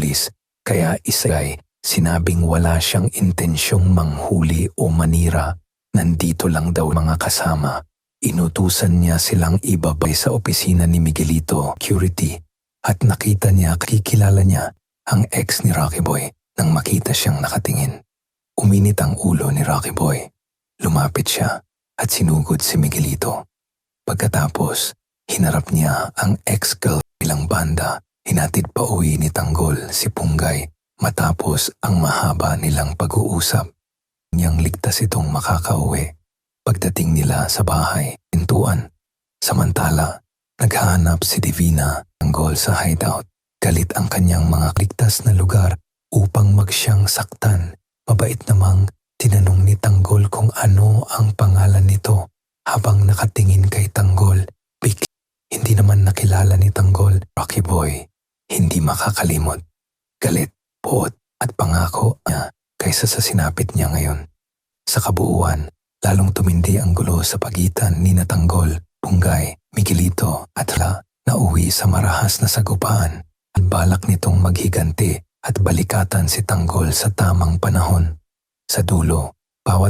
pulis, kaya isa'y sinabing wala siyang intensyong manghuli o manira. Nandito lang daw mga kasama. Inutusan niya silang ibabay sa opisina ni Miguelito, security, at nakita niya, kikilala niya ang ex ni Rocky Boy nang makita siyang nakatingin. Uminit ang ulo ni Rocky Boy. Lumapit siya at sinugod si Miguelito. Pagkatapos, hinarap niya ang ex-girl bilang banda. Hinatid pa uwi ni Tanggol si Punggay matapos ang mahaba nilang pag-uusap. Niyang ligtas itong makakauwi. Pagdating nila sa bahay, pintuan. Samantala, naghahanap si Divina Tanggol sa hideout. Galit ang kanyang mga ligtas na lugar upang magsyang saktan. Mabait namang tinanong ni Tanggol kung ano ang pangalan nito habang nakatingin kay Tanggol. Hindi naman nakilala ni Tanggol. Rocky Boy, hindi makakalimot. Galit, puot at pangako niya kaysa sa sinapit niya ngayon. Sa kabuuan, lalong tumindi ang gulo sa pagitan ni Tanggol, Punggay, Miguelito at na uwi sa marahas na sagupaan at balak nitong maghiganti at balikatan si Tanggol sa tamang panahon. Sa dulo, bawat